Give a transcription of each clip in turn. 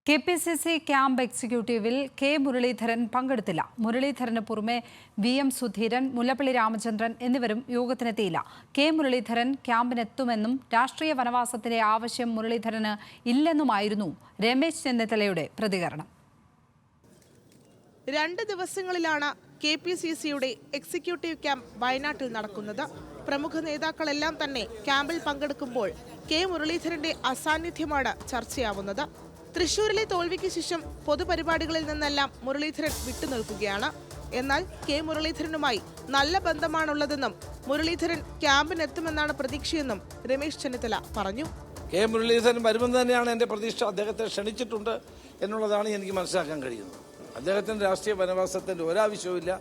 KPCC camp എക്സിക്യൂട്ടീവിൽ K Muraleedharan പങ്കെടുത്തില്ല. മുരളീധരന് പുറമെ VM സുധീരൻ, മുല്ലപ്പള്ളി രാമചന്ദ്രൻ എന്നിവരും യോഗത്തിനെത്തിയില്ല. കെ മുരളീധരൻ ക്യാമ്പിനെത്തുമെന്നും രാഷ്ട്രീയ വനവാസത്തിന്റെ ആവശ്യം മുരളീധരന് ഇല്ലെന്നുമായിരുന്നു രമേശ് ചെന്നിത്തലയുടെ പ്രതികരണം. 2 ദിവസങ്ങളിലാണ് KPCCയുടെ എക്സിക്യൂട്ടീവ് ക്യാമ്പ് വയനാട്ടിൽ നടക്കുന്നത്. പ്രമുഖ നേതാക്കളെല്ലാം തന്നെ ക്യാമ്പിൽ പങ്കെടുക്കുമ്പോൾ കെ മുരളീധരന്റെ അസാന്നിധ്യമാണ് ചർച്ചയാവുന്നത്. തൃശൂരിലെ തോൽവിക്ക് ശേഷം പൊതുപരിപാടികളിൽ നിന്നെല്ലാം മുരളീധരൻ വിട്ടുനിൽക്കുകയാണ്. എന്നാൽ കെ മുരളീധരനുമായി നല്ല ബന്ധമാണുള്ളതെന്നും മുരളീധരൻ ക്യാമ്പിനെത്തുമെന്നാണ് പ്രതീക്ഷയെന്നും രമേശ് ചെന്നിത്തല പറഞ്ഞു. കെ മുരളീധരൻ വരുമെന്ന് തന്നെയാണ് എൻ്റെ പ്രതീക്ഷ. അദ്ദേഹത്തെ ക്ഷണിച്ചിട്ടുണ്ട് എന്നുള്ളതാണ് എനിക്ക് മനസ്സിലാക്കാൻ കഴിയുന്നത്. അദ്ദേഹത്തിൻ്റെ രാഷ്ട്രീയ വനവാസത്തിൻ്റെ ഒരാവശ്യവുമില്ല.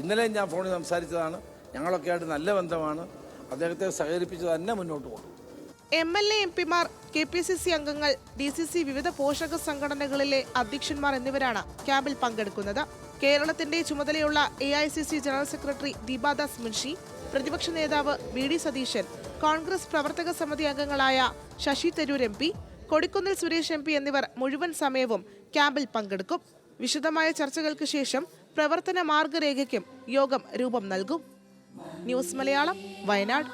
ഇന്നലെ ഞാൻ ഫോണിൽ സംസാരിച്ചതാണ്. ഞങ്ങളൊക്കെ ആയിട്ട് നല്ല ബന്ധമാണ്. അദ്ദേഹത്തെ സഹകരിപ്പിച്ച് തന്നെ മുന്നോട്ട് പോകും. MLA MP-മാർ, KPCC അംഗങ്ങൾ, DCC വിവിധ പോഷക സംഘടനകളിലെ അധ്യക്ഷന്മാർ എന്നിവരാണ് ക്യാമ്പിൽ പങ്കെടുക്കുന്നത്. കേരളത്തിന്റെ ചുമതലയുള്ള AICC general secretary Deepa Das Munshi, പ്രതിപക്ഷ നേതാവ് VD സതീശൻ, കോൺഗ്രസ് പ്രവർത്തക സമിതി അംഗങ്ങളായ ശശി തരൂർ MP, കൊടിക്കുന്നിൽ സുരേഷ് MP എന്നിവർ മുഴുവൻ സമയവും ക്യാമ്പിൽ പങ്കെടുക്കും. വിശദമായ ചർച്ചകൾക്ക് ശേഷം പ്രവർത്തന മാർഗരേഖയ്ക്കും യോഗം രൂപം നൽകും. ന്യൂസ് മലയാളം, വയനാട്.